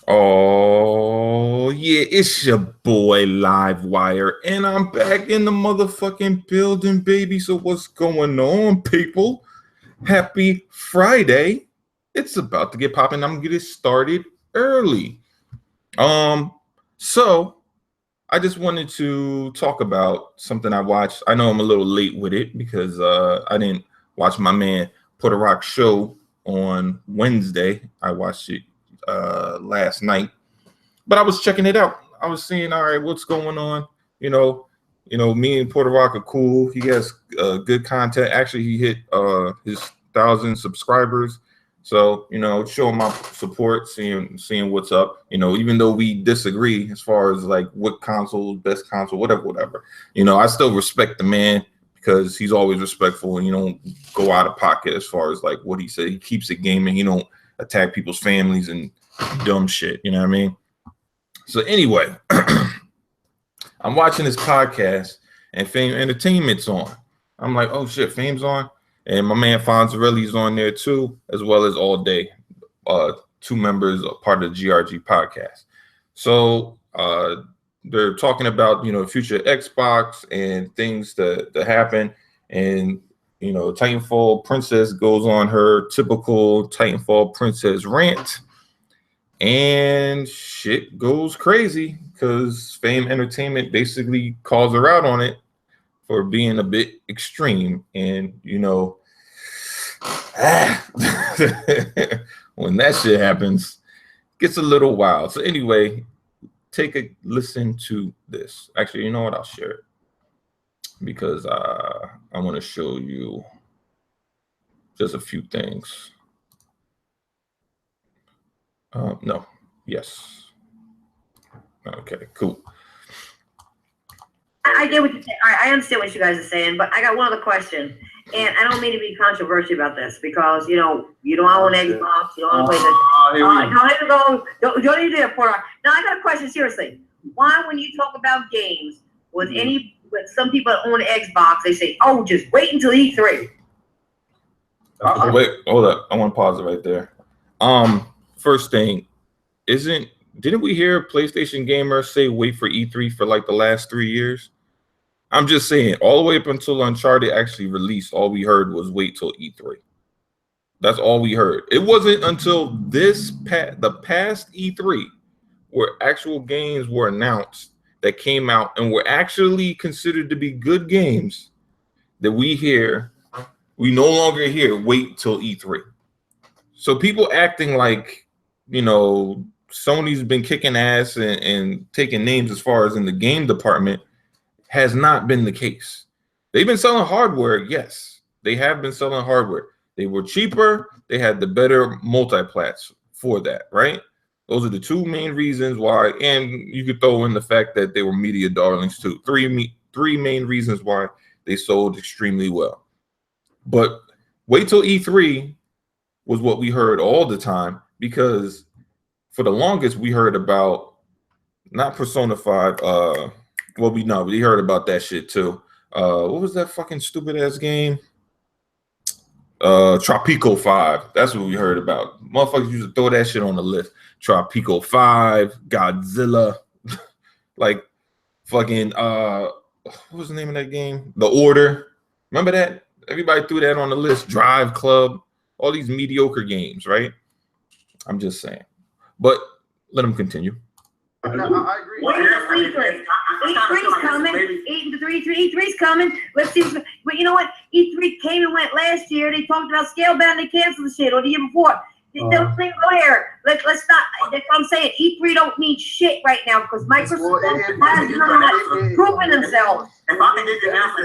Oh, yeah, it's your boy Livewire, and I'm back in the motherfucking building, baby. So, what's going on, people? Happy Friday. It's about to get popping. I'm gonna get it started early. Um, so I just wanted to talk about something I watched. I know I'm a little late with it because I didn't watch my man Put a Rock show on Wednesday. I watched it last night, but I was checking it out. I was seeing, all right, what's going on? You know, me and Puerto Rock are cool. He has good content. Actually, he hit his 1,000 subscribers. So, showing my support, seeing what's up. Even though we disagree as far as like what console, best console, whatever. I still respect the man because he's always respectful and you don't go out of pocket as far as like what he said. He keeps it gaming. He don't attack people's families and dumb shit. You know what I mean? So anyway, I'm watching this podcast and Fame Entertainment's on. I'm like, oh shit, Fame's on. And my man Fonzarelli's on there too, as well as All Day, two members, part of the GRG podcast. So they're talking about, future Xbox and things to happen. And, Titanfall Princess goes on her typical Titanfall Princess rant. And shit goes crazy because Fame Entertainment basically calls her out on it for being a bit extreme. And, when that shit happens, it gets a little wild. So, anyway, take a listen to this. Actually, you know what? I'll share it because I want to show you just a few things. No. Yes. Okay, cool. I get what you're saying. All right, I understand what you guys are saying, but I got one other question. And I don't mean to be controversial about this because, you don't own Xbox, you don't own PlayStation. Don't even do that, Porter. Now, I got a question, seriously. Why, when you talk about games, with some people that own Xbox, they say, oh, just wait until E3. Wait, hold up. I want to pause it right there. First thing, didn't we hear PlayStation gamers say wait for E3 for like the last 3 years? I'm just saying, all the way up until Uncharted actually released, all we heard was wait till E3. That's all we heard. It wasn't until the past E3 where actual games were announced that came out and were actually considered to be good games that we no longer hear wait till E3. So people acting like, Sony's been kicking ass and taking names as far as in the game department has not been the case. They've been selling hardware. Yes, they have been selling hardware. They were cheaper. They had the better multiplats for that, right? Those are the two main reasons why. And you could throw in the fact that they were media darlings too. Three main reasons why they sold extremely well. But wait till E3 was what we heard all the time because for the longest we heard about not Persona 5. We heard about that shit too. What was that fucking stupid ass game? Tropico 5. That's what we heard about. Motherfuckers used to throw that shit on the list. Tropico 5, Godzilla, like fucking what was the name of that game? The Order. Remember that? Everybody threw that on the list. Drive Club, all these mediocre games, right? I'm just saying. But let them continue. I agree. E3's coming. E3's coming. Let's see. But you know what? E3 came and went last year. They talked about Scalebound. They canceled the shit, or the year before. Don't think go here. Let's not. That's what I'm saying. E3 don't need shit right now because Microsoft has proven themselves. If I can give you an answer,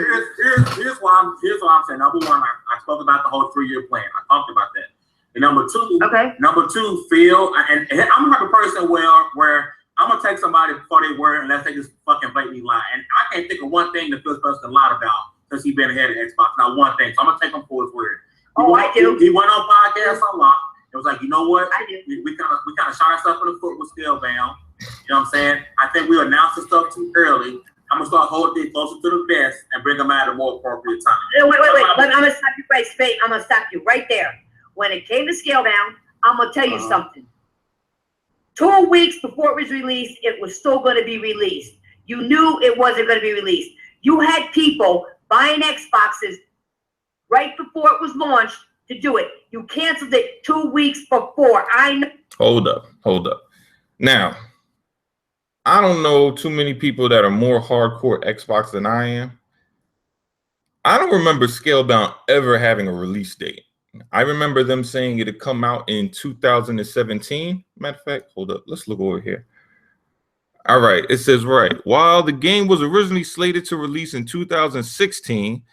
here's why I'm saying. Number one, I spoke about the whole 3-year plan. I talked about that. And number two, Phil, and I'm the type of person where I'm gonna take somebody before they were unless they just fucking blatantly lie. And I can't think of one thing that Phil Spencer lied about since he's been ahead of Xbox. Not one thing. So I'm gonna take him for his word. I do. He went on podcasts a lot. It was like, you know what? I do. We kind of shot ourselves in the foot with Scalebound. You know what I'm saying? I think we announced the stuff too early. I'm gonna start holding it closer to the vest and bring them out at a more appropriate time. Wait. I'm gonna stop you right, Spade. I'm gonna stop you right there. When it came to Scalebound, I'm gonna tell you something. 2 weeks before it was released, it was still going to be released. You knew it wasn't going to be released. You had people buying Xboxes right before it was launched to do it. You canceled it 2 weeks before. I know. Hold up. Now, I don't know too many people that are more hardcore Xbox than I am. I don't remember Scalebound ever having a release date. I remember them saying it'd come out in 2017. Matter of fact, hold up. Let's look over here. All right. It says, right. While the game was originally slated to release in 2016,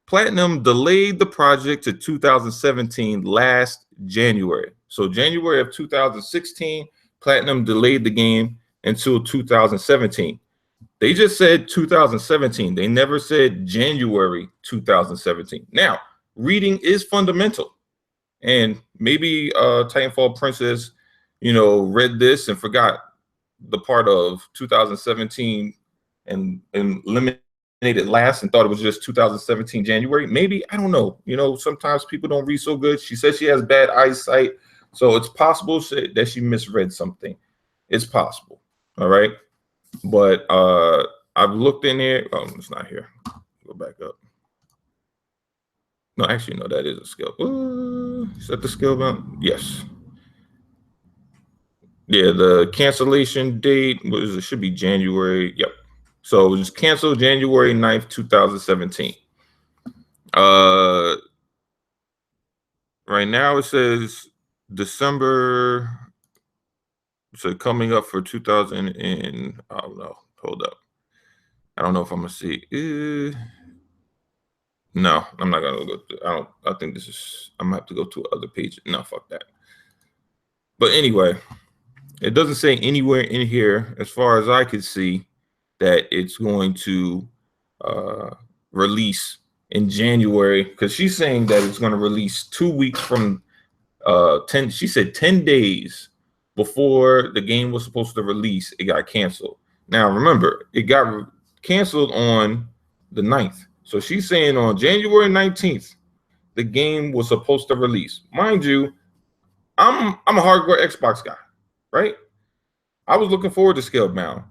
Platinum delayed the project to 2017 last January. So January of 2016, Platinum delayed the game until 2017. They just said 2017. They never said January 2017. Now, reading is fundamental. And maybe Titanfall Princess, read this and forgot the part of 2017 and eliminated last and thought it was just 2017 January. Maybe, I don't know. Sometimes people don't read so good. She says she has bad eyesight, so it's possible that she misread something. It's possible. All right. But I've looked in here. Oh, it's not here. Go back up. No, actually, no, that is a scale. Is that the Scalebound? Yes. Yeah, the cancellation date it should be January. Yep. So it was canceled January 9th, 2017. Right now it says December. So coming up for 2000 and I don't know. Hold up. I don't know if I'm gonna see. No, I'm not gonna go through. I think this is. I'm gonna have to go to other page. No, fuck that. But anyway, it doesn't say anywhere in here, as far as I could see, that it's going to release in January, because she's saying that it's going to release 2 weeks from 10. She said 10 days before the game was supposed to release. It got canceled. Now remember, it got canceled on the 9th. So she's saying on January 19th, the game was supposed to release. Mind you, I'm a hardcore Xbox guy, right? I was looking forward to Scalebound,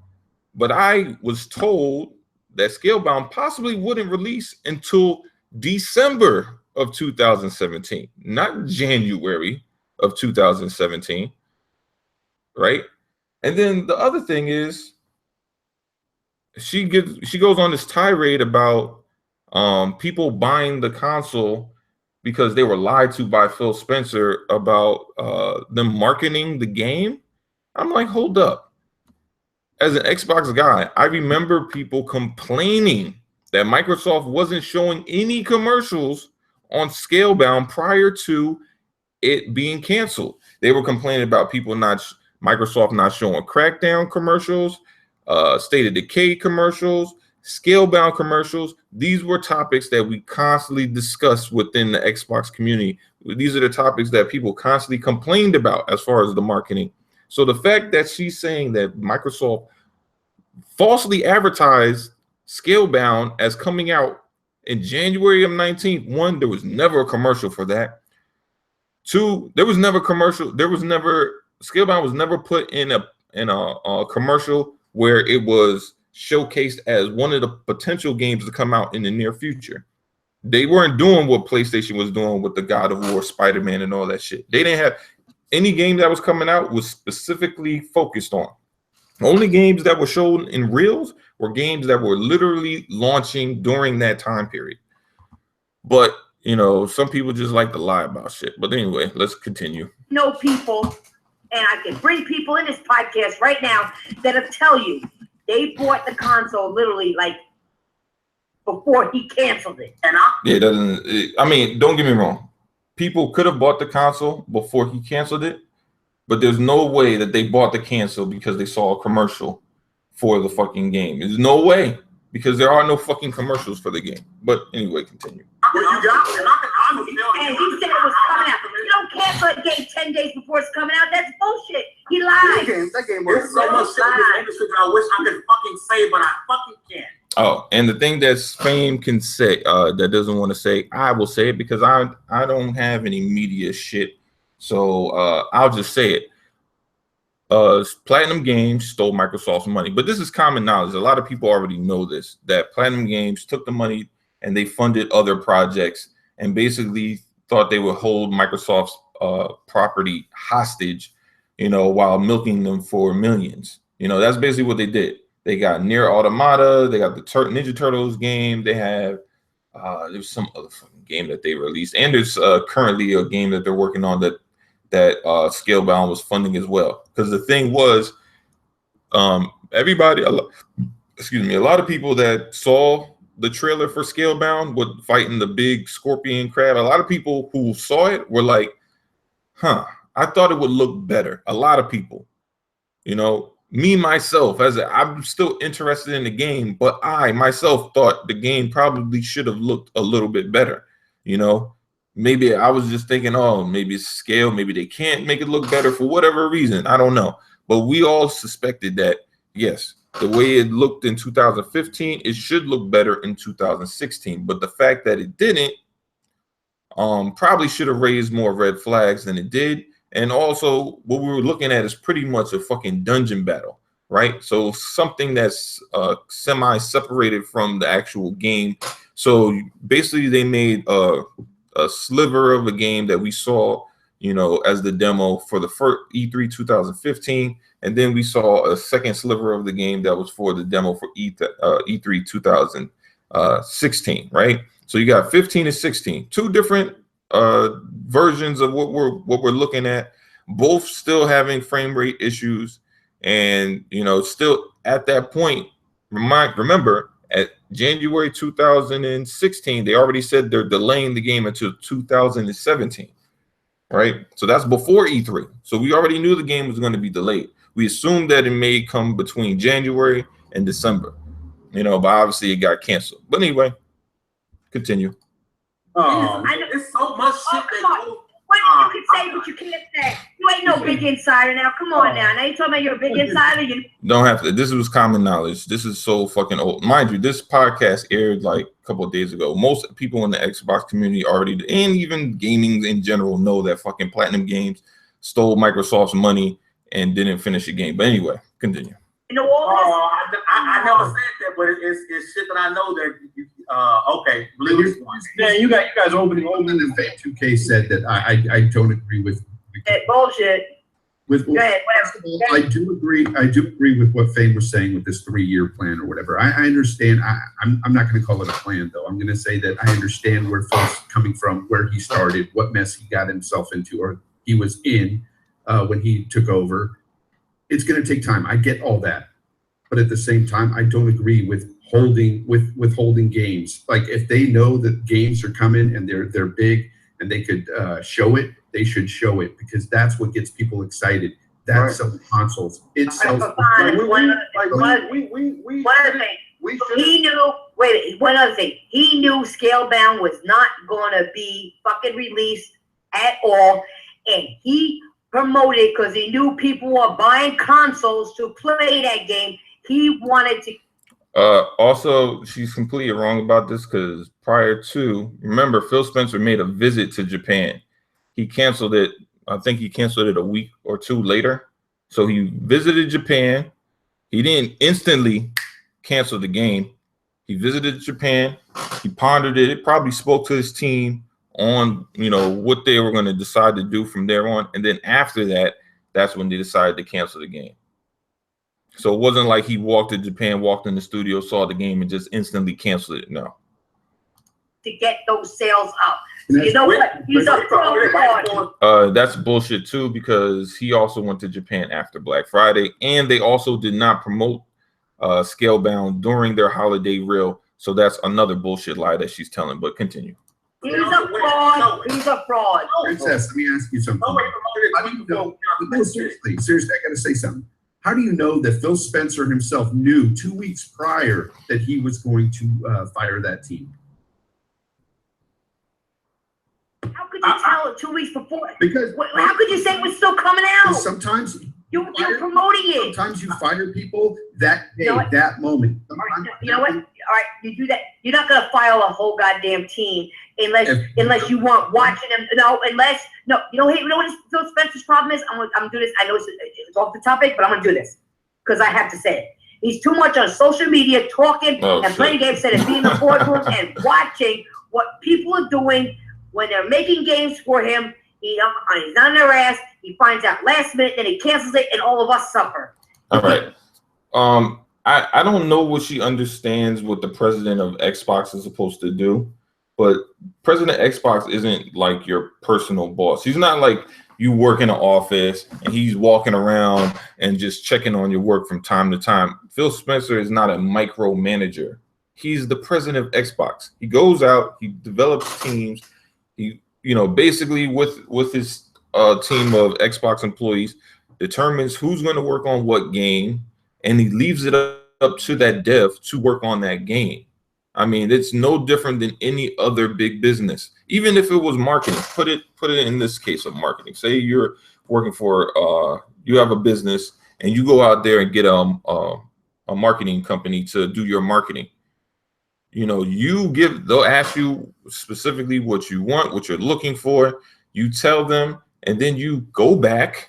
but I was told that Scalebound possibly wouldn't release until December of 2017, not January of 2017, right? And then the other thing is, she goes on this tirade about people buying the console because they were lied to by Phil Spencer about them marketing the game. I'm like, hold up. As an Xbox guy, I remember people complaining that Microsoft wasn't showing any commercials on Scalebound prior to it being canceled. They were complaining about Microsoft not showing Crackdown commercials, State of Decay commercials, Scalebound commercials. These were topics that we constantly discussed within the Xbox community. These are the topics that people constantly complained about as far as the marketing. So the fact that she's saying that Microsoft falsely advertised Scalebound as coming out in January of 19th, one, there was never a commercial for that. Two, there was never commercial. Scalebound was never put in a commercial where it was showcased as one of the potential games to come out in the near future. They weren't doing what PlayStation was doing with the God of War, Spider-Man, and all that shit. They didn't have any game that was coming out was specifically focused on. Only games that were shown in reels were games that were literally launching during that time period. But, some people just like to lie about shit. But anyway, let's continue. No people, and I can bring people in this podcast right now that'll tell you they bought the console literally like before he canceled it. And don't get me wrong. People could have bought the console before he canceled it, but there's no way that they bought the console because they saw a commercial for the fucking game. There's no way, because there are no fucking commercials for the game. But anyway, continue. And he said it was coming out. You don't cancel a game 10 days before it's coming out. That's bullshit. He lied. That game was so much shit in this industry that I wish I could fucking say, but I fucking can't. Oh, and the thing that Fame can say, that doesn't want to say, I will say it because I don't have any media shit. So I'll just say it. Platinum Games stole Microsoft's money, but this is common knowledge. A lot of people already know this, that Platinum Games took the money and they funded other projects and basically thought they would hold Microsoft's property hostage, while milking them for millions. That's basically what they did. They got Nier Automata, they got the Ninja Turtles game, they have there's some other fucking game that they released, and there's currently a game that they're working on that Scalebound was funding as well. Because the thing was, a lot of people that saw the trailer for Scalebound with fighting the big scorpion crab, a lot of people who saw it were like, I thought it would look better. A lot of people, me myself, I'm still interested in the game, but I myself thought the game probably should have looked a little bit better. Maybe I was just thinking, oh, maybe it's scale, maybe they can't make it look better for whatever reason. I don't know. But we all suspected that, yes, the way it looked in 2015, it should look better in 2016. But the fact that it didn't probably should have raised more red flags than it did. And also what we were looking at is pretty much a fucking dungeon battle, right? So something that's semi-separated from the actual game. So basically they made a sliver of a game that we saw, as the demo for the first E3 2015. And then we saw a second sliver of the game that was for the demo for E3 2016, right? So you got 15 and 16, two different versions of what we're looking at, both still having frame rate issues. And, still at that point, remember, at January 2016, they already said they're delaying the game until 2017, right? So that's before E3. So we already knew the game was going to be delayed. We assumed that it may come between January and December, but obviously it got canceled. But anyway, continue. It's so much shit that What you can say, but you can't say. You ain't no big insider now. Come on now. Now you talking about you're a big insider. You don't have to. This was common knowledge. This is so fucking old. Mind you, this podcast aired like a couple of days ago. Most people in the Xbox community already, and even gaming in general, know that fucking Platinum Games stole Microsoft's money and didn't finish the game. But anyway, continue. You know all this? I never said that, but it's shit that I know that. Okay, yeah, you guys opening the Fame 2K said that I don't agree with that bullshit. Go ahead, I do agree with what Fame was saying with this 3-year plan or whatever. I understand. I'm not going to call it a plan though. I'm going to say that I understand where Phil's coming from, where he started, what mess he got himself into, or he was in when he took over. It's going to take time. I get all that, but at the same time, I don't agree with holding games. Like if they know that games are coming and they're big and they could show it, they should show it, because that's what gets people excited. That sells consoles. It sells. One other thing. He knew Scalebound was not going to be fucking released at all, and he promoted because he knew people were buying consoles to play that game. He wanted to. Also, she's completely wrong about this, because prior to, remember, Phil Spencer made a visit to Japan. He canceled it. I think he canceled it a week or two later. So he visited Japan. He didn't instantly cancel the game. He visited Japan. He pondered it. It probably spoke to his team on, what they were going to decide to do from there on. And then after that, that's when they decided to cancel the game. So it wasn't like he walked to Japan, walked in the studio, saw the game, and just instantly canceled it. No. To get those sales up. You know what? He's a pro. That's bullshit too, because he also went to Japan after Black Friday, and they also did not promote Scalebound during their holiday reel. So that's another bullshit lie that she's telling. But continue. He's a fraud. He's a fraud. Princess, let me ask you something. Seriously, I got to say something. How do you know that Phil Spencer himself knew 2 weeks prior that he was going to fire that team? How could you tell it 2 weeks before? Because how could you say it was still coming out? Sometimes you're promoting it. Sometimes you fire people that day, that moment. You know what? All right, you do that. You're not gonna fire a whole goddamn team unless you weren't watching them. You know what Phil Spencer's problem is? I'm gonna do this. I know it's it's off the topic, but I'm gonna do this because I have to say it. He's too much on social media talking and playing games instead of being in the boardroom and watching what people are doing when they're making games for him. He's on their ass. He finds out last minute, then he cancels it, and all of us suffer. All right. I don't know what she understands what the president of Xbox is supposed to do, but President Xbox isn't like your personal boss. He's not like you work in an office and he's walking around and just checking on your work from time to time. Phil Spencer is not a micromanager. He's the president of Xbox. He goes out, he develops teams. He, basically with his team of Xbox employees, determines who's going to work on what game, and he leaves it up to that dev to work on that game. I mean, it's no different than any other big business. Even if it was marketing, put it in this case of marketing. Say you're working for you have a business and you go out there and get a marketing company to do your marketing. They'll ask you specifically what you want, what you're looking for. You tell them, and then you go back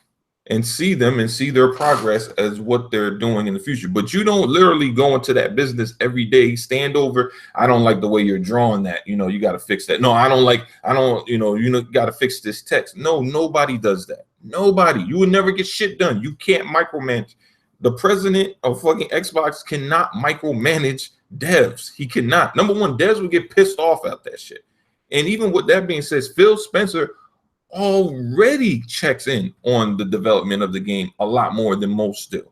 and see them and see their progress as what they're doing in the future. But you don't literally go into that business every day, stand over. I don't like the way you're drawing that. You got to fix that. No, you got to fix this text. No, nobody does that. Nobody. You would never get shit done. You can't micromanage. The president of fucking Xbox cannot micromanage devs. He cannot. Number one, devs would get pissed off at that shit. And even with that being said, Phil Spencer already checks in on the development of the game a lot more than most do,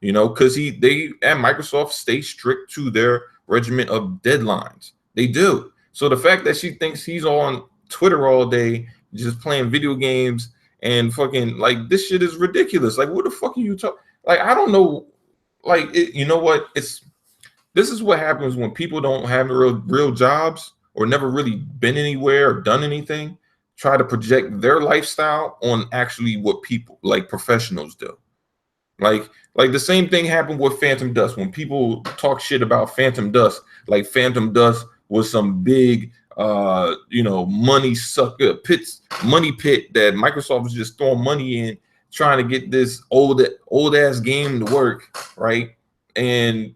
because they at Microsoft stay strict to their regimen of deadlines. They do. So the fact that she thinks he's on Twitter all day just playing video games and fucking like this shit is ridiculous. Like, what the fuck are you talking? Like, I don't know. Like, you know what? This is what happens when people don't have real jobs or never really been anywhere or done anything. Try to project their lifestyle on actually what people like professionals do. Like the same thing happened with Phantom Dust. When people talk shit about Phantom Dust, like Phantom Dust was some big money sucker money pit that Microsoft was just throwing money in, trying to get this old ass game to work, right? And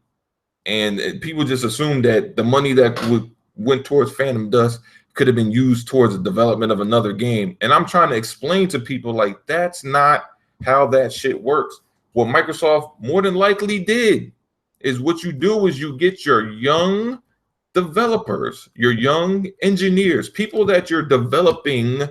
people just assumed that the money that went towards Phantom Dust could have been used towards the development of another game. And I'm trying to explain to people like that's not how that shit works. What Microsoft more than likely did is what you do is you get your young developers, your young engineers, people that you're developing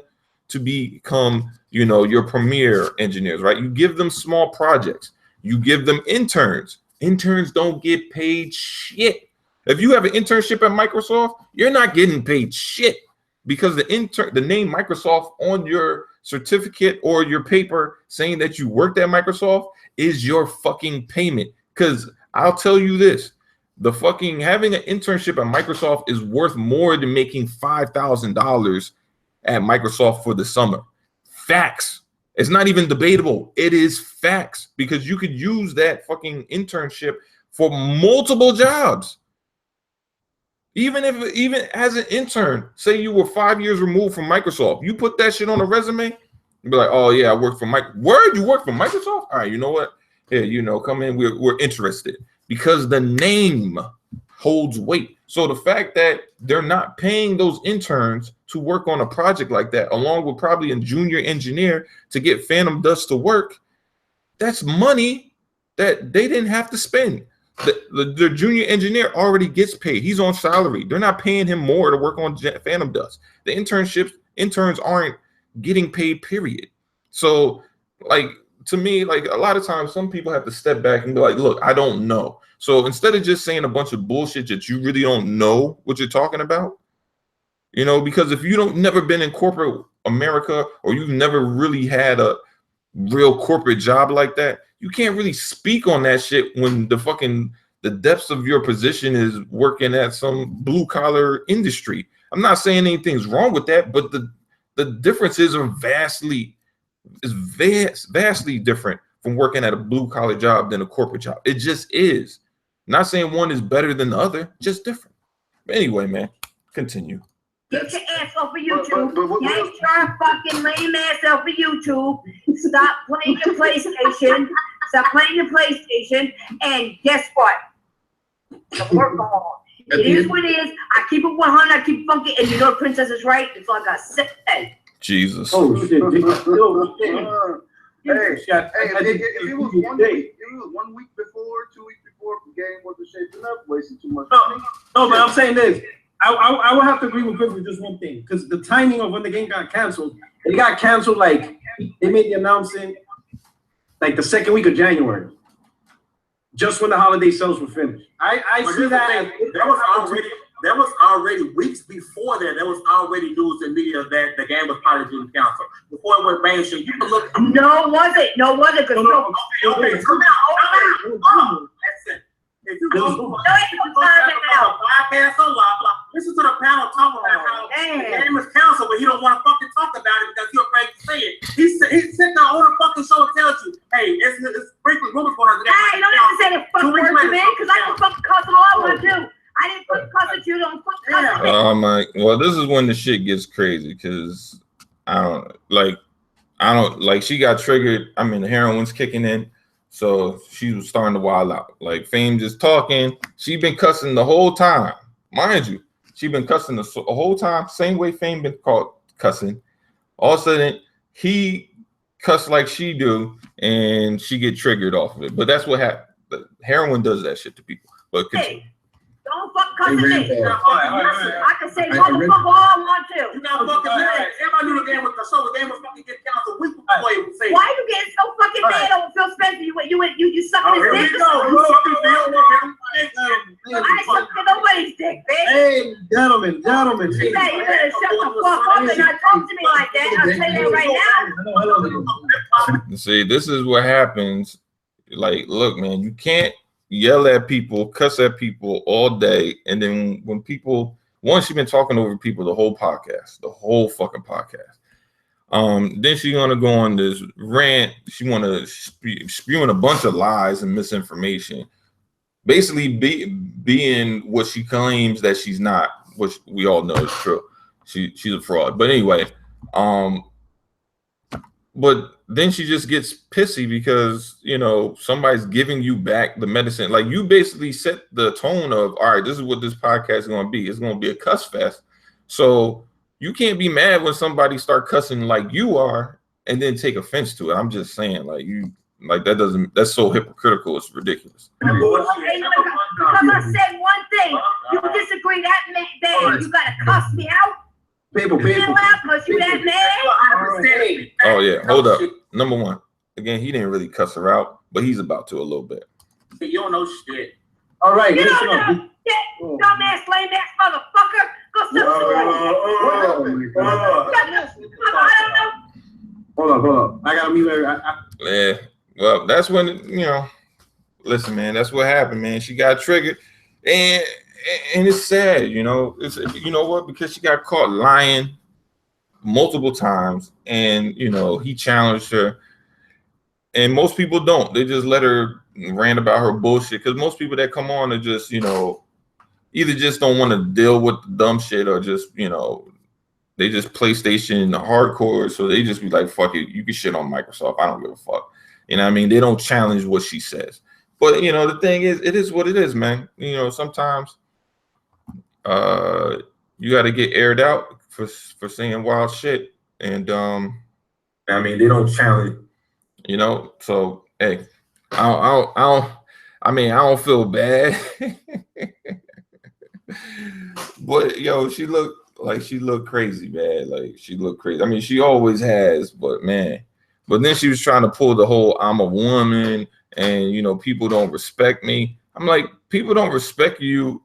to become, your premier engineers, right? You give them small projects. You give them interns. Interns don't get paid shit. If you have an internship at Microsoft, you're not getting paid shit because the name Microsoft on your certificate or your paper saying that you worked at Microsoft is your fucking payment. Because I'll tell you this, the fucking having an internship at Microsoft is worth more than making $5,000 at Microsoft for the summer. Facts. It's not even debatable. It is facts because you could use that fucking internship for multiple jobs. Even as an intern, say you were 5 years removed from Microsoft, you put that shit on a resume, you'd be like, oh yeah, I work for Word, you work for Microsoft? All right, you know what? Here, come in, we're interested. Because the name holds weight. So the fact that they're not paying those interns to work on a project like that, along with probably a junior engineer to get Phantom Dust to work, that's money that they didn't have to spend. The junior engineer already gets paid. He's on salary. They're not paying him more to work on Phantom Dust. The interns aren't getting paid, period. So, like, to me, like, a lot of times some people have to step back and be like, look, I don't know. So instead of just saying a bunch of bullshit that you really don't know what you're talking about, because if you never been in corporate America or you've never really had a real corporate job like that, you can't really speak on that shit when the depths of your position is working at some blue collar industry. I'm not saying anything's wrong with that, but the differences are vastly different from working at a blue collar job than a corporate job. It just is. Not saying one is better than the other, just different. But anyway, man, continue. Get your ass off of YouTube. Get your fucking lame ass off of YouTube. Stop playing your PlayStation. Stop playing your PlayStation. And guess what? The work on. It is what it is. I keep it 100. I keep it funky. And you know the princess is right. It's all I got to say. Jesus. Oh, shit. Hey, if it was 1 week, 1 week before, 2 weeks before the game wasn't shaping up, wasting too much money. No, but I'm saying this. I would have to agree with Chris with just one thing, because the timing of when the game got canceled, it got canceled like they made the announcement like the second week of January, just when the holiday sales were finished. I see that. There was already weeks before that. There was already news in media that the game was probably being canceled before it went mainstream. You can look. No, was it? No, was it? Because Okay, come on. Listen. If you go to a podcast or blah blah, listen to the panel talking about how the game is canceled, but he don't want to fucking talk about it because he's afraid to say it. He sits there on the fucking show and tells you, "Hey, it's frequent rumors going on." Hey, don't have to say the fuck word to me because I can fucking cuss all I want to. I didn't fucking cuss at you. Don't fucking cuss at me. Oh my! Well, this is when the shit gets crazy because I don't like. She got triggered. I mean, the heroin's kicking in. So she was starting to wild out. Like Fame just talking. She been cussing the whole time. Mind you, she been cussing the whole time. Same way Fame been caught cussing. All of a sudden, he cuss like she do, and she get triggered off of it. But that's what happened. Heroin does that shit to people. But hey, don't fucking cuss at me. I can say motherfucker all I want to. You not fucking mad. Everybody knew the game was the game was fucking get canceled a week before it was safe. Why you getting so fucking mad over Phil Spencer? You sucking his dick? I ain't sucking nobody's dick, bitch. Hey, gentlemen. You better shut the fuck up and not talk to me like that. I'll tell you that right now. See, this is what happens. Like, look, man, you can't yell at people, cuss at people all day, and then when people, once you've been talking over people the whole fucking podcast. Then she's gonna go on this rant. She wanna spewing a bunch of lies and misinformation, basically being what she claims that she's not, which we all know is true. She's a fraud. But anyway, but then she just gets pissy because, you know, somebody's giving you back the medicine. Like, you basically set the tone of, all right, this is what this podcast is going to be. It's going to be a cuss fest. So you can't be mad when somebody start cussing like you are and then take offense to it. I'm just saying, that's so hypocritical. It's ridiculous. Because I said one thing. You disagree that day, you got to cuss me out. People. You that mad? Oh, yeah. Hold up. Number one. Again, he didn't really cuss her out, but he's about to a little bit. You don't know shit. All right. You don't know shit, dumbass, lame ass motherfucker. Go suck I don't know. Hold up. I got to mute her. Yeah. Well, that's when, you know, listen, man, that's what happened, man. She got triggered. And it's sad, you know. It's, you know what? Because she got caught lying multiple times, and you know he challenged her. And most people don't. They just let her rant about her bullshit. Because most people that come on are just, you know, either just don't want to deal with the dumb shit, or just, you know, they just PlayStation hardcore. So they just be like, "Fuck it, you can shit on Microsoft. I don't give a fuck." You know what I mean? They don't challenge what she says. But you know, the thing is, it is what it is, man. You know, sometimes. You got to get aired out for saying wild shit, and I mean they don't challenge, you know. So hey, I don't feel bad, but yo, she looked crazy, man. Like she looked crazy. I mean, she always has, but man, but then she was trying to pull the whole "I'm a woman" and you know people don't respect me. I'm like, people don't respect you.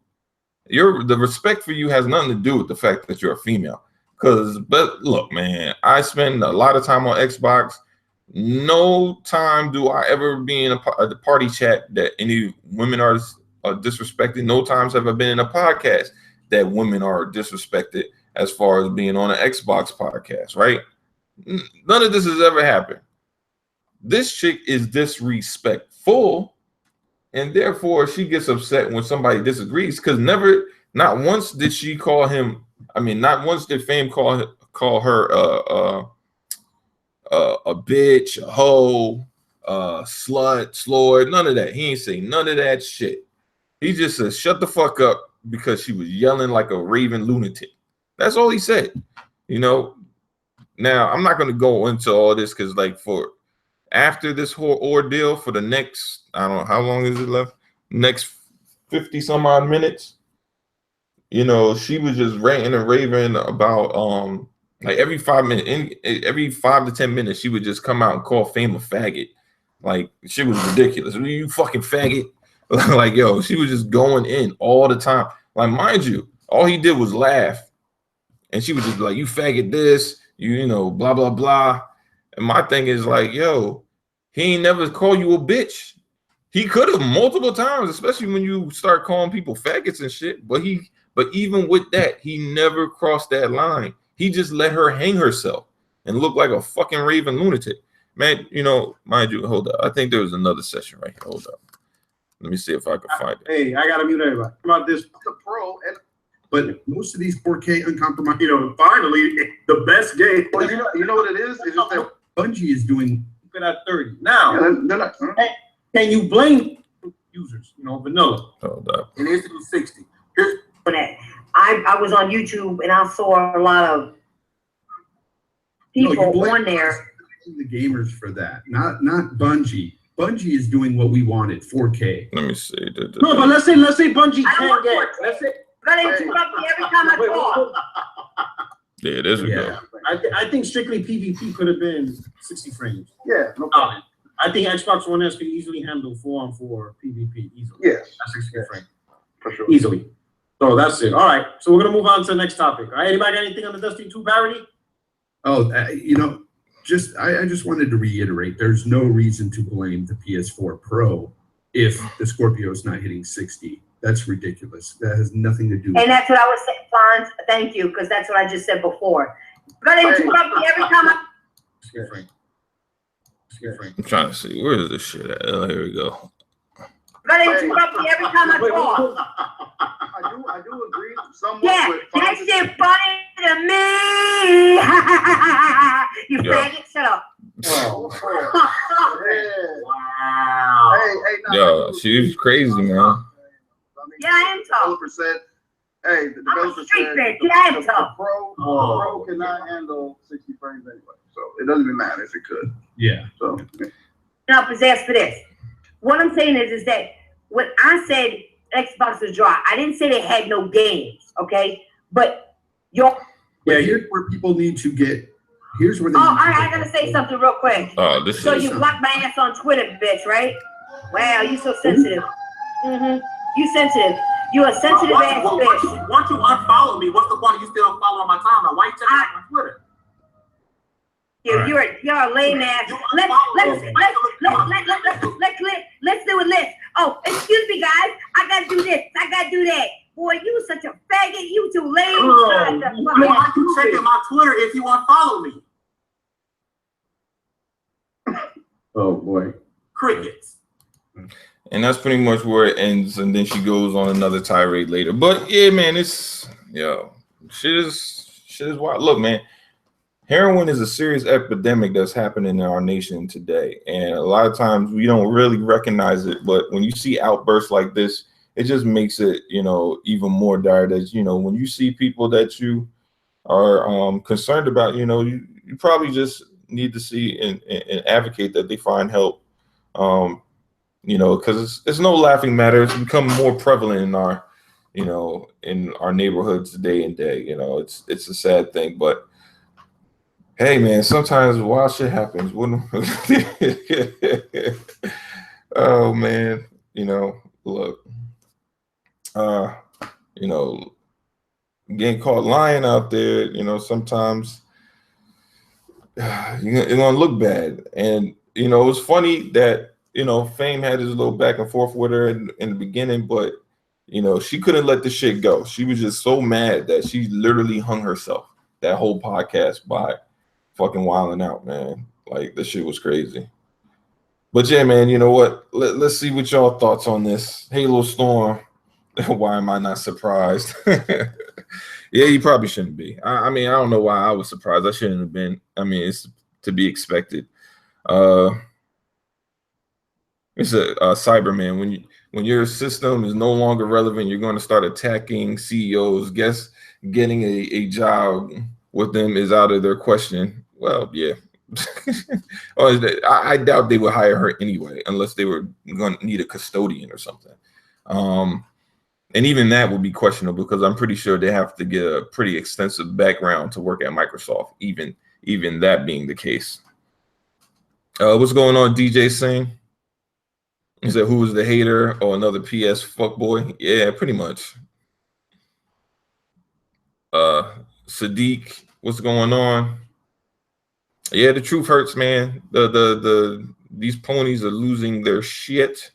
The respect for you has nothing to do with the fact that you're a female. But look, man, I spend a lot of time on Xbox. No time do I ever be in a party chat that any women are disrespected. No times have I been in a podcast that women are disrespected as far as being on an Xbox podcast, right? None of this has ever happened. This chick is disrespectful. And therefore, she gets upset when somebody disagrees, because not once did she call him. I mean, not once did Fame call her a bitch, a hoe, slut, slord, none of that. He ain't say none of that shit. He just said, shut the fuck up because she was yelling like a raving lunatic. That's all he said. You know, now I'm not going to go into all this because, like, for after this whole ordeal for the next, I don't know, how long is it left? Next 50 some odd minutes. You know, she was just ranting and raving about, like every 5 minutes, every 5 to 10 minutes, she would just come out and call Fame a faggot. Like, she was ridiculous. You fucking faggot. Like, yo, she was just going in all the time. Like, mind you, all he did was laugh. And she was just like, you faggot this, you know, blah, blah, blah. And my thing is like, yo, he ain't never called you a bitch. He could have multiple times, especially when you start calling people faggots and shit. But even with that, he never crossed that line. He just let her hang herself and look like a fucking raving lunatic. Man, you know, mind you, hold up. I think there was another session right here. Hold up. Let me see if I can find it. Hey, I gotta mute everybody. About this The pro, and But most of these 4K uncompromised, You know, finally, the best game. well, you know what it is? It's just that Bungie is doing. keep it at 30. Now, they're not. can you blame users? You know, vanilla. Hold up. It needs to be 60. For that. I was on YouTube and I saw a lot of people No, you blame on there. the gamers for that, not Bungie. Bungie is doing what we wanted, 4K. Let me see. No, but let's say Bungie I don't can want get. to. Let's say. But they interrupt me every time I Wait, call. Yeah, there's a go. I think strictly PvP could have been 60 frames. Yeah, no problem. I think Xbox One S can easily handle 4-on-4 PvP easily. Yes, At 60 frames. for sure. Easily. So that's it. All right. So we're gonna move on to the next topic. All right. Anybody got anything on the Destiny 2 parody? Oh, you know, I just wanted to reiterate, there's no reason to blame the PS4 Pro if the Scorpio's not hitting 60. That's ridiculous. That has nothing to do with And that's what I was saying, Fonz. Thank you, because that's what I just said before. But they interrupt me every time I. 60 frames. 60 frames. I'm trying to see. Where is this shit at? Oh, here we go. But they interrupt me every time I call. I do agree somewhat Yeah, with that Fonz's- shit funny to me. You Yeah. faggot, shut up. Oh, yeah. Wow. Hey, Yo, she's crazy, man. Yeah, I am tough. Developer said, hey, the I'm a developer street said bitch. the, Yeah, I am the tough. pro cannot handle 60 frames anyway. So it doesn't even matter if it could. Yeah. So Now, possessed for this. What I'm saying is that when I said Xbox was dry, I didn't say they had no games, okay? But your Yeah, here's where people need to get. Here's where they. I gotta say something real quick. Oh, this So shit. you blocked my ass on Twitter, bitch, right? Wow, you so sensitive. You sensitive. You a sensitive ass bitch. Once you unfollow me, what's the point of you still following my timeline? Why you checking out my Twitter? You're a lame ass. Let's do it. Oh, excuse me, guys. I gotta do this. I gotta do that. Boy, you such a faggot. You too lame. Why you checking my Twitter if you unfollow me? Oh boy. Crickets. And that's pretty much where it ends, and then she goes on another tirade later. But yeah, man, it's shit is wild. Look, man, heroin is a serious epidemic that's happening in our nation today, and a lot of times we don't really recognize it. But when you see outbursts like this, it just makes it, even more dire. That when you see people that you are concerned about, you probably just need to see and advocate that they find help. Because it's no laughing matter. It's become more prevalent in our, in our neighborhoods day and day. It's a sad thing, but hey, man, sometimes wild shit happens. Oh man, look, getting caught lying out there, sometimes it's gonna look bad. And it was funny that Fame had this little back and forth with her in the beginning, but she couldn't let the shit go. She was just so mad that she literally hung herself that whole podcast by fucking wilding out, man. Like, this shit was crazy. But yeah, man, you know what? Let's see what y'all thoughts on this. Halo Storm. Why am I not surprised? Yeah, you probably shouldn't be. I mean, I don't know why I was surprised. I shouldn't have been. I mean, it's to be expected. It's a Cyberman. When your system is no longer relevant, you're going to start attacking CEOs. Guess getting a job with them is out of their question. Well, yeah. I doubt they would hire her anyway, unless they were going to need a custodian or something. And even that would be questionable because I'm pretty sure they have to get a pretty extensive background to work at Microsoft, even that being the case. What's going on, DJ Singh? He said, who was the hater or another PS fuckboy? Yeah, pretty much. Sadiq, what's going on? Yeah, the truth hurts, man. These ponies are losing their shit,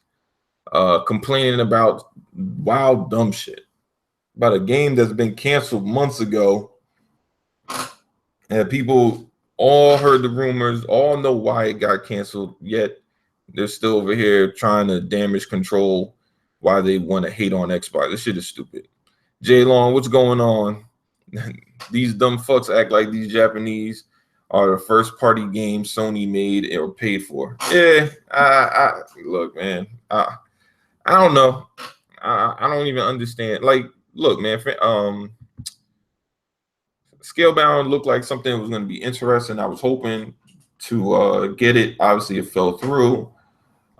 complaining about wild dumb shit about a game that's been canceled months ago, and people all heard the rumors, all know why it got canceled, yet they're still over here trying to damage control why they want to hate on Xbox. This shit is stupid. Jay Long, what's going on? These dumb fucks act like these Japanese are the first party games Sony made or paid for. Yeah, look, man, I don't know. I don't even understand. Like, look, man, Scalebound looked like something was going to be interesting. I was hoping to get it. Obviously, it fell through.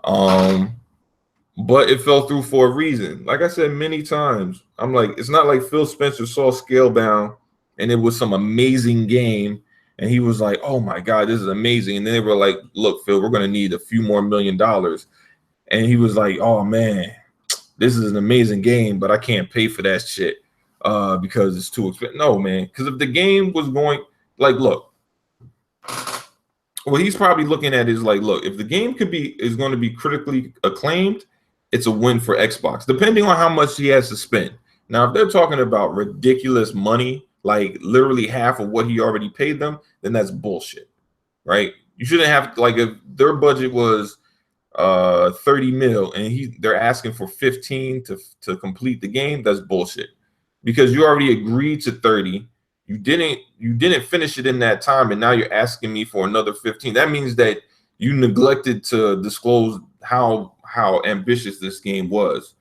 But it fell through for a reason. Like I said many times, I'm like, it's not like Phil Spencer saw Scalebound and it was some amazing game. And he was like, oh my God, this is amazing. And then they were like, look, Phil, we're going to need a few more $1 million. And he was like, oh man, this is an amazing game, but I can't pay for that shit because it's too expensive. No, man, because if the game was going, like, look, what he's probably looking at is like, look, if the game is going to be critically acclaimed, it's a win for Xbox, depending on how much he has to spend. Now, if they're talking about ridiculous money, like literally half of what he already paid them, then that's bullshit, right? You shouldn't have, like, if their budget was 30 mil and they're asking for 15 to complete the game, that's bullshit. Because you already agreed to 30. You didn't finish it in that time, and now you're asking me for another 15. That means that you neglected to disclose how ambitious this game was,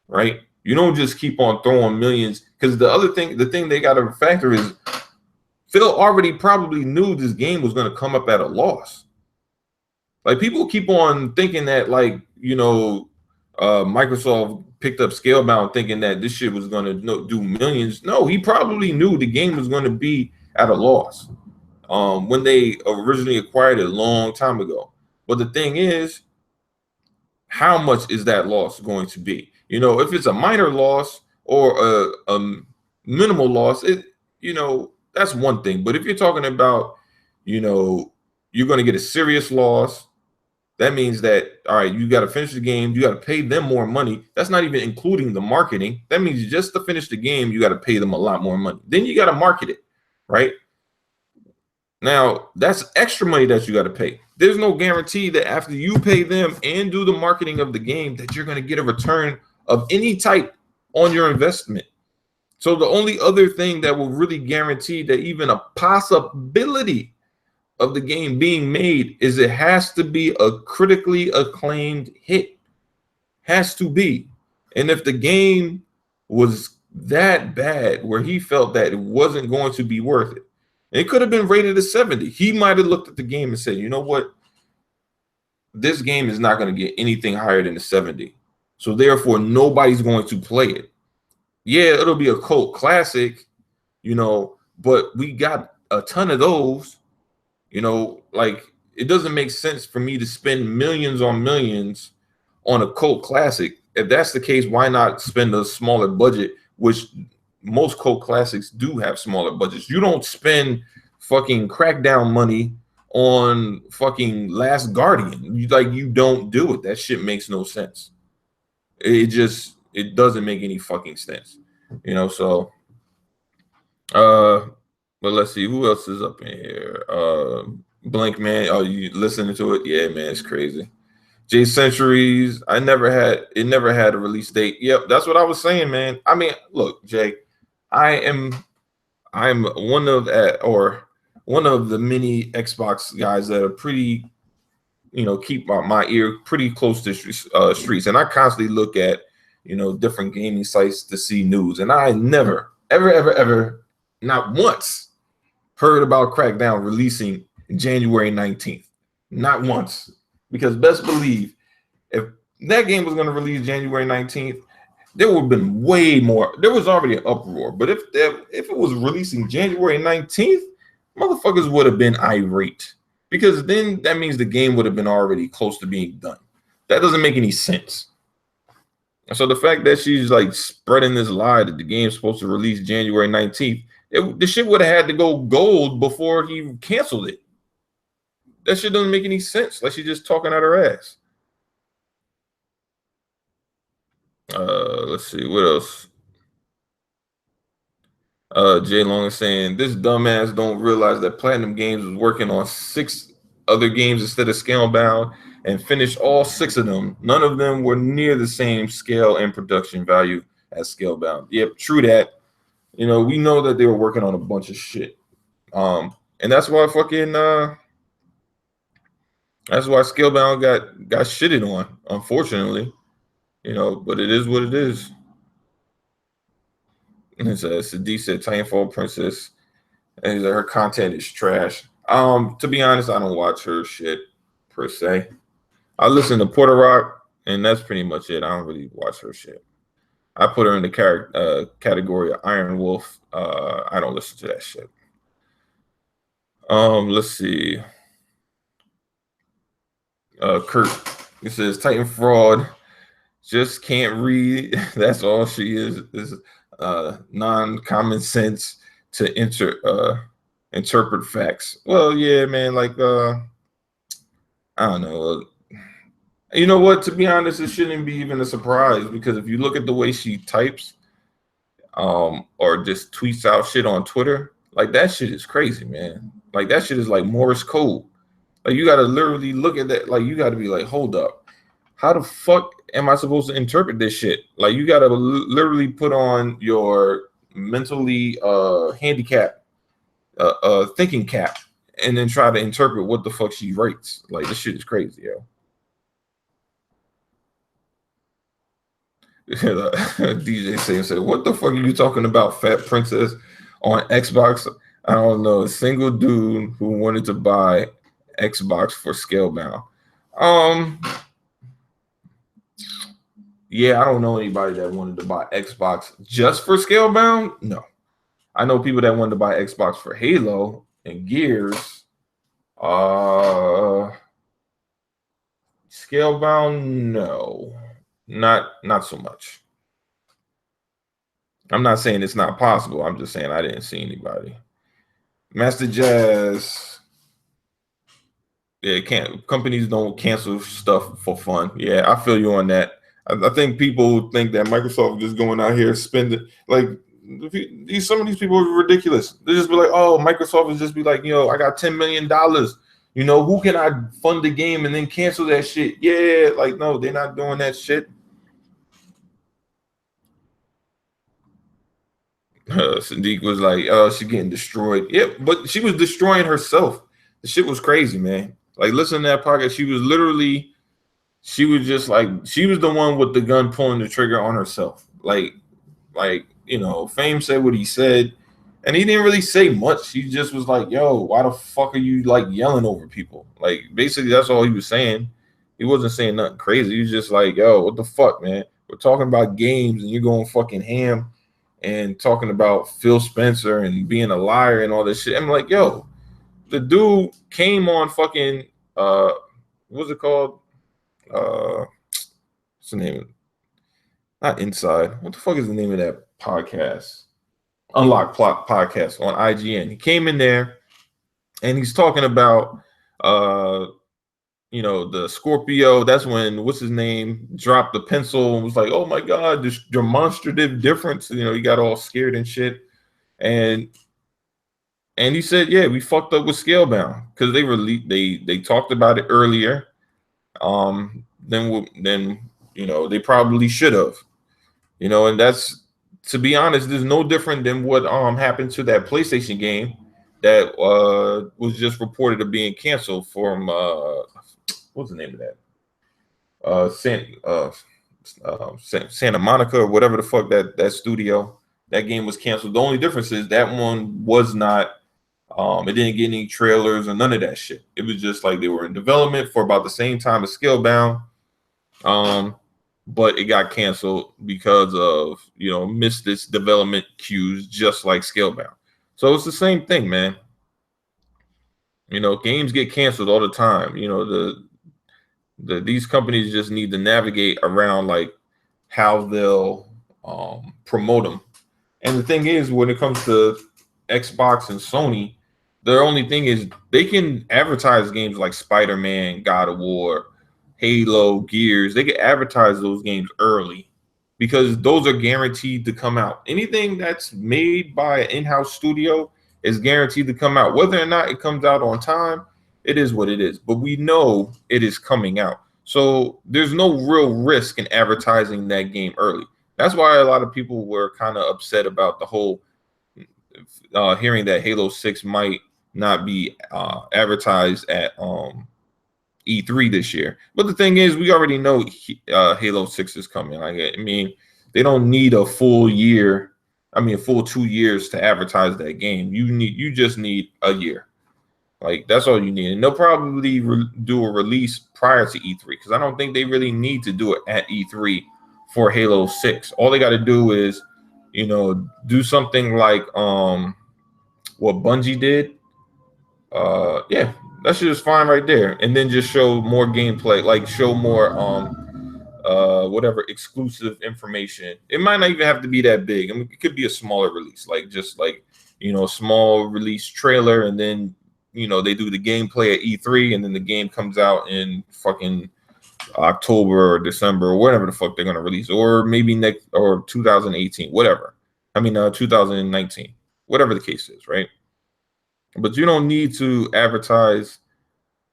right? You don't just keep on throwing millions, because the thing they got to factor is Phil already probably knew this game was going to come up at a loss. Like, people keep on thinking that, like, Microsoft picked up Scalebound thinking that this shit was going to do millions. No, he probably knew the game was going to be at a loss when they originally acquired it a long time ago. But the thing is, how much is that loss going to be? If it's a minor loss or a minimal loss, that's one thing. But if you're talking about, you're going to get a serious loss, that means that, all right, you got to finish the game. You got to pay them more money. That's not even including the marketing. That means just to finish the game, you got to pay them a lot more money. Then you got to market it, right? Now, that's extra money that you got to pay. There's no guarantee that after you pay them and do the marketing of the game that you're going to get a return of any type on your investment. So the only other thing that will really guarantee that even a possibility of the game being made is it has to be a critically acclaimed hit. Has to be. And if the game was that bad where he felt that it wasn't going to be worth it, it could have been rated a 70. He might have looked at the game and said, you know what? This game is not going to get anything higher than a 70. So therefore, nobody's going to play it. Yeah, it'll be a cult classic, but we got a ton of those. Like, it doesn't make sense for me to spend millions on millions on a cult classic. If that's the case, why not spend a smaller budget, which most cult classics do have smaller budgets. You don't spend fucking Crackdown money on fucking Last Guardian. You don't do it. That shit makes no sense. It doesn't make any fucking sense. So but let's see who else is up in here. Blink Man. Oh, you listening to it? Yeah, man, it's crazy. J Centuries. It never had a release date. Yep, that's what I was saying, man. I mean, look, Jay, I'm one of one of the many Xbox guys that are pretty, keep my ear pretty close to streets, and I constantly look at, different gaming sites to see news, and I never, ever, not once heard about Crackdown releasing January 19th. Not once, because best believe if that game was going to release January 19th, there would have been way more. There was already an uproar, but if it was releasing January 19th, motherfuckers would have been irate, because then that means the game would have been already close to being done. That doesn't make any sense. So the fact that she's like spreading this lie that the game's supposed to release January 19th, the shit would have had to go gold before he canceled it. That shit doesn't make any sense. Like, she's just talking out her ass. Let's see what else. Jay Long is saying this dumbass don't realize that Platinum Games was working on 6 other games instead of Scalebound and finished all 6 of them. None of them were near the same scale and production value as Scalebound. Yep, true that. We know that they were working on a bunch of shit. And that's why that's why Scalebound got shitted on, unfortunately. But it is what it is. And it's a decent Titanfall Princess, and her content is trash. To be honest, I don't watch her shit per se. I listen to Porter Rock, and that's pretty much it. I don't really watch her shit. I put her in the category of Iron Wolf. I don't listen to that shit. Let's see. Kurt, it says Titan fraud. Just can't read. That's all she is non-common sense to interpret facts. Well, yeah, man. Like, I don't know. You know what? To be honest, it shouldn't be even a surprise, because if you look at the way she types, or just tweets out shit on Twitter, like, that shit is crazy, man. Like, that shit is like Morse code. Like, you gotta literally look at that. Like, you gotta be like, hold up. How the fuck am I supposed to interpret this shit? Like, you gotta literally put on your mentally handicapped thinking cap and then try to interpret what the fuck she writes. Like, this shit is crazy, yo. DJ said, what the fuck are you talking about, fat princess on Xbox? I don't know a single dude who wanted to buy Xbox for Scalebound. Yeah, I don't know anybody that wanted to buy Xbox just for Scalebound. No. I know people that wanted to buy Xbox for Halo and Gears. Scalebound, no. Not so much. I'm not saying it's not possible. I'm just saying I didn't see anybody. Master Jazz. Yeah, companies don't cancel stuff for fun. Yeah, I feel you on that. I think people think that Microsoft is just going out here spending, like, some of these people are ridiculous. They just be like, oh, Microsoft is just be like, I got $10 million. Who can I fund the game and then cancel that shit? Yeah, like, no, they're not doing that shit. Sadiq was like, oh, she's getting destroyed. Yep, but she was destroying herself. The shit was crazy, man. Like, listen to that podcast. She was just like, she was the one with the gun pulling the trigger on herself. Like, Fame said what he said, and he didn't really say much. He just was like, yo, why the fuck are you like yelling over people? Like, basically that's all he was saying. He wasn't saying nothing crazy. He was just like, yo, what the fuck, man? We're talking about games and you're going fucking ham and talking about Phil Spencer and being a liar and all this shit. I'm like, yo, the dude came on fucking what's it called? What's the name? Not Inside. What the fuck is the name of that podcast? Unlock Plot Podcast on IGN. He came in there and he's talking about the Scorpio. That's when what's his name dropped the pencil and was like, oh my god, this demonstrative difference. He got all scared and shit. And he said, yeah, we fucked up with Scalebound because they talked about it earlier. Then they probably should have. And that's, to be honest, there's no different than what happened to that PlayStation game that was just reported of being canceled from what's the name of that? Santa Monica or whatever the fuck that studio. That game was canceled. The only difference is that one was not. It didn't get any trailers or none of that shit. It was just like they were in development for about the same time as Scalebound. But it got canceled because of, you know, missed its development cues, just like Scalebound. So it's the same thing, man. You know, games get canceled all the time. You know, these companies just need to navigate around like how they'll promote them. And the thing is, when it comes to Xbox and Sony, their only thing is they can advertise games like Spider-Man, God of War, Halo, Gears. They can advertise those games early because those are guaranteed to come out. Anything that's made by an in-house studio is guaranteed to come out. Whether or not it comes out on time, it is what it is. But we know it is coming out. So there's no real risk in advertising that game early. That's why a lot of people were kind of upset about the whole hearing that Halo 6 might not be advertised at E3 this year. But the thing is, we already know Halo 6 is coming. Like, I mean, they don't need a full year. I mean, a full 2 years to advertise that game. You just need a year. Like, that's all you need. And they'll probably do a release prior to E3 because I don't think they really need to do it at E3 for Halo 6. All they got to do is, you know, do something like what Bungie did. Yeah, that shit is fine right there. And then just show more gameplay, like show more whatever exclusive information. It might not even have to be that big. I mean, it could be a smaller release, like just like, you know, a small release trailer, and then, you know, they do the gameplay at E3, and then the game comes out in fucking October or December or whatever the fuck they're gonna release, or maybe next or 2018, whatever. I mean, 2019, whatever the case is, right? But you don't need to advertise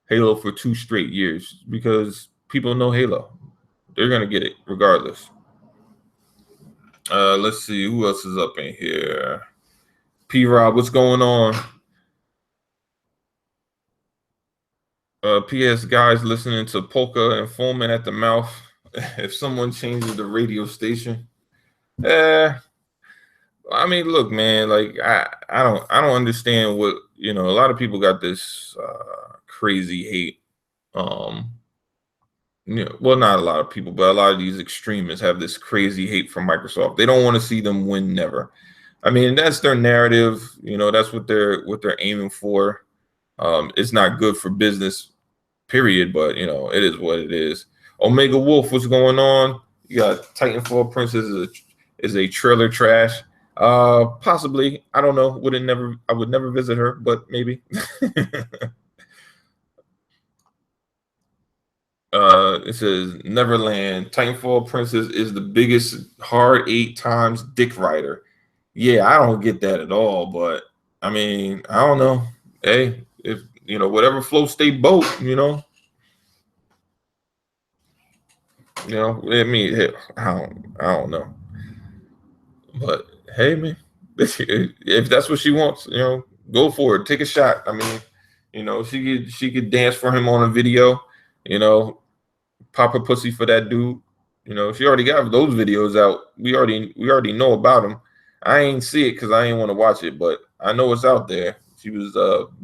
Halo for 2 straight years because people know Halo. They're gonna get it regardless. Let's see who else is up in here. P-Rob, what's going on? PS guys listening to polka and foaming at the mouth. If someone changes the radio station, I mean, look, man, like I don't understand what, you know, a lot of people got this crazy hate. You know, well, not a lot of people, but a lot of these extremists have this crazy hate for Microsoft. They don't want to see them win never. I mean, that's their narrative, you know, that's what they're aiming for. It's not good for business, period, but you know, it is what it is. Omega Wolf, what's going on? You got Titanfall Princess is a trailer trash. Possibly, I don't know. I would never visit her, but maybe. It says Neverland Titanfall Princess is the biggest hard 8 times dick rider. Yeah, I don't get that at all, but I mean, I don't know. Hey, if you know, whatever floats they boat, you know. You know, I mean, I don't know. But hey, man, if that's what she wants, you know, go for it. Take a shot. I mean, you know, she could dance for him on a video, you know, pop a pussy for that dude. You know, she already got those videos out. We already know about them. I ain't see it because I ain't want to watch it, but I know it's out there. She was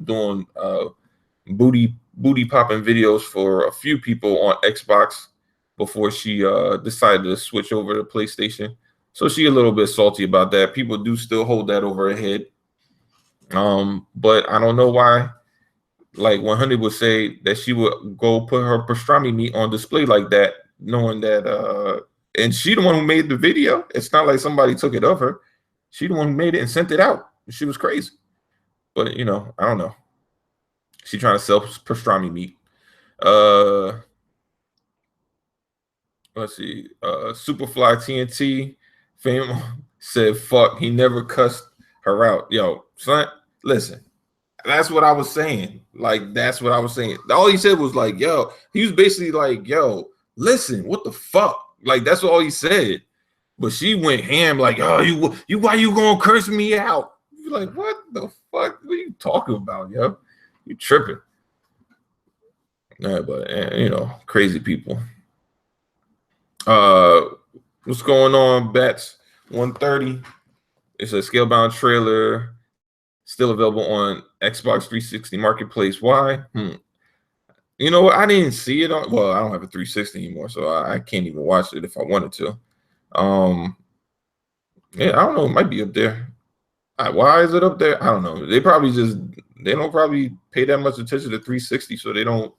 doing booty popping videos for a few people on Xbox before she decided to switch over to PlayStation. So she a little bit salty about that. People do still hold that over her head. But I don't know why. Like when Honey would say that she would go put her pastrami meat on display like that, knowing that and she the one who made the video. It's not like somebody took it of her. She the one who made it and sent it out. She was crazy. But you know, I don't know. She trying to sell pastrami meat. Let's see. Superfly TNT fame said fuck, he never cussed her out. Yo, son, listen. That's what I was saying. Like, that's what I was saying. All he said was like, yo, he was basically like, yo, listen, what the fuck? Like, that's all he said. But she went ham like, oh, you why you gonna curse me out? be like, what the fuck? What are you talking about, yo? You tripping? Yeah, but crazy people. What's going on, Bats? 130. It's a Scalebound trailer, still available on Xbox 360 Marketplace. Why? You know what? I didn't see it on. Well, I don't have a 360 anymore, so I can't even watch it if I wanted to. Yeah, I don't know. It might be up there. Why is it up there? I don't know. They don't probably pay that much attention to 360, so they don't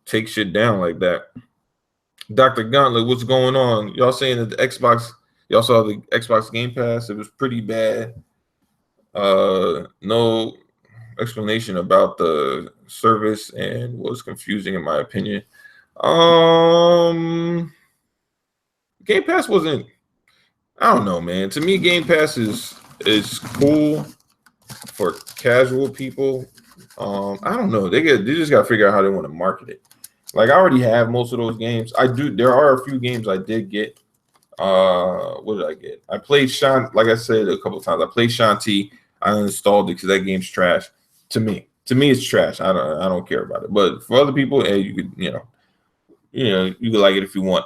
take shit down like that. Dr. Gauntlet, what's going on? Y'all saying that the Xbox, y'all saw the Xbox Game Pass? It was pretty bad. No explanation about the service and was confusing in my opinion. Game Pass wasn't. I don't know, man. To me, Game Pass is cool for casual people. I don't know. They just got to figure out how they want to market it. Like I already have most of those games. I do. There are a few games I did get. What did I get? I played like I said a couple of times. I played Shanti. I uninstalled it because that game's trash. To me, it's trash. I don't care about it. But for other people, hey, you could you could like it if you want.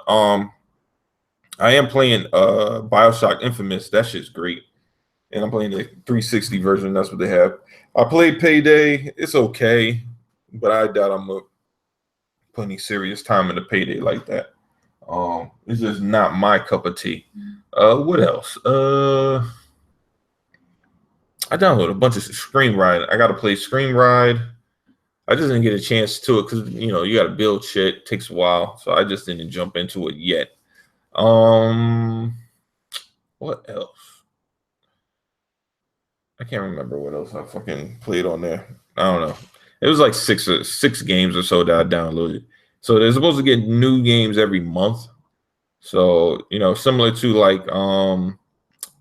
I am playing BioShock Infamous. That shit's great. And I'm playing the 360 version. That's what they have. I played Payday. It's okay, but I doubt I'm gonna put any serious time into Payday like that. It's just not my cup of tea. What else? I downloaded a bunch of Scream Ride. I got to play Scream Ride. I just didn't get a chance to it because you got to build shit. It takes a while, so I just didn't jump into it yet. What else? I can't remember what else I fucking played on there. I don't know. It was like six games or so that I downloaded. So they're supposed to get new games every month. So similar to like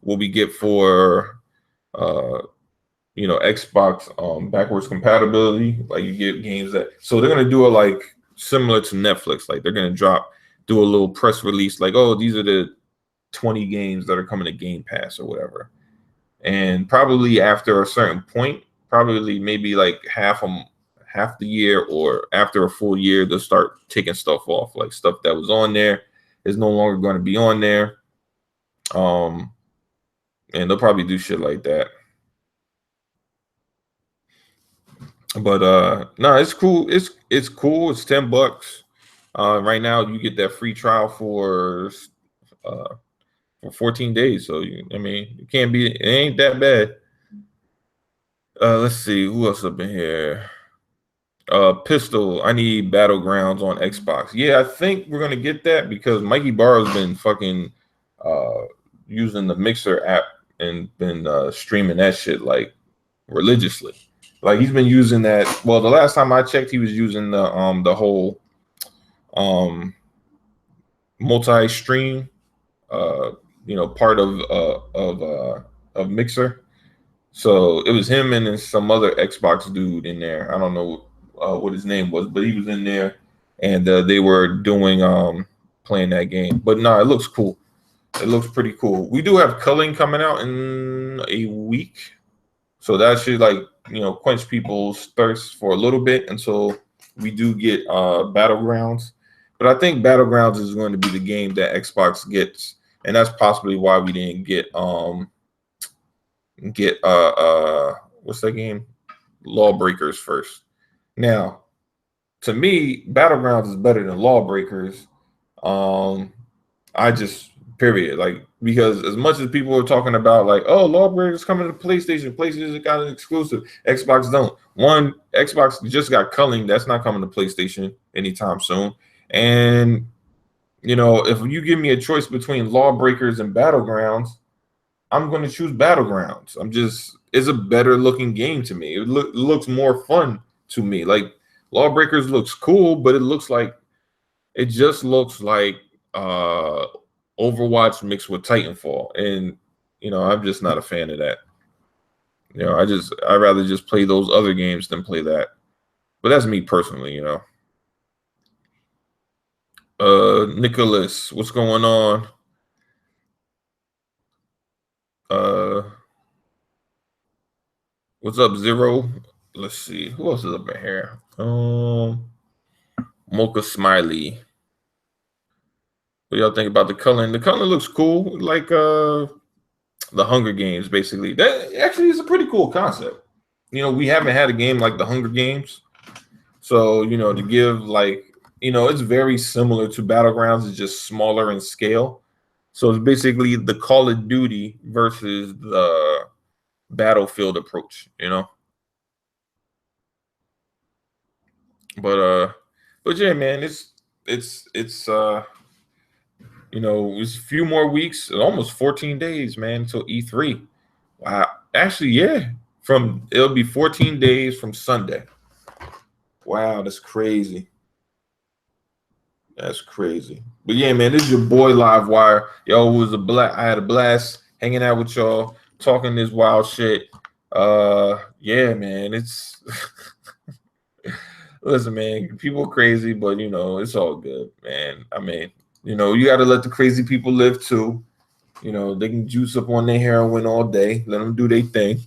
what we get for Xbox backwards compatibility. Like you get games that. So they're gonna do it like similar to Netflix. Like they're gonna do a little press release. Like, oh, these are the 20 games that are coming to Game Pass or whatever. And probably after a certain point, probably maybe like half the year or after a full year, they'll start taking stuff off. Like stuff that was on there is no longer going to be on there. And they'll probably do shit like that. But no, it's cool. It's cool. It's $10. Right now you get that free trial for 14 days. So it can't be. It ain't that bad. Let's see who else up in here. Pistol. I need Battlegrounds on Xbox. Yeah, I think we're gonna get that because Mikey Barrow's been fucking using the Mixer app and been streaming that shit like religiously. Like he's been using that. Well, the last time I checked, he was using the whole multi-stream part of Mixer. So it was him and then some other Xbox dude in there. I don't know what his name was, but he was in there, and they were doing playing that game. But no, it looks cool. It looks pretty cool. We do have Culling coming out in a week, so that should quench people's thirst for a little bit until we do get Battlegrounds. But I think Battlegrounds is going to be the game that Xbox gets, and that's possibly why we didn't get what's that game? Lawbreakers first. Now, to me, Battlegrounds is better than Lawbreakers. I just because as much as people are talking about like, oh, Lawbreakers coming to PlayStation got an exclusive, Xbox don't. One, Xbox just got Culling, that's not coming to PlayStation anytime soon. And if you give me a choice between Lawbreakers and Battlegrounds, I'm going to choose Battlegrounds. It's a better looking game to me. It looks more fun to me. Like Lawbreakers looks cool, but it just looks like Overwatch mixed with Titanfall, and I'm just not a fan of that. I'd rather just play those other games than play that. But that's me personally, Nicholas, what's going on? What's up, Zero? Let's see. Who else is up in here? Mocha Smiley. What y'all think about the coloring? The color looks cool, like the Hunger Games, basically. That actually is a pretty cool concept. You know, we haven't had a game like the Hunger Games. So, you know, to give like, you know, it's very similar to Battlegrounds, it's just smaller in scale. So it's basically the Call of Duty versus the Battlefield approach, you know. But yeah, man, it's you know, it's a few more weeks, almost 14 days, man, until E3. Wow. Actually, yeah. It'll be 14 days from Sunday. Wow, that's crazy. That's crazy. But yeah, man, this is your boy Live Wire. Yo, it was I had a blast hanging out with y'all, talking this wild shit. Yeah, man, it's listen, man, people crazy, but you know, it's all good, man. I mean, you know, you got to let the crazy people live too. You know, they can juice up on their heroin all day. Let them do their thing.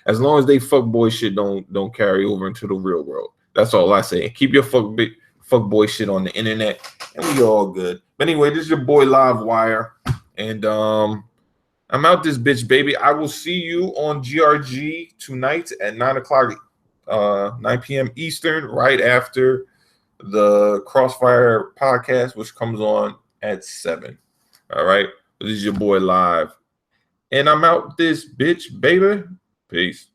As long as they fuck boy shit don't carry over into the real world. That's all I say. Keep your fuck boy shit on the internet, and we all good. But anyway, this is your boy Live Wire, and I'm out this bitch, baby. I will see you on GRG tonight at 9 o'clock, 9 p.m. Eastern, right after the Crossfire podcast, which comes on at 7. All right. This is your boy Live. And I'm out this bitch, baby. Peace.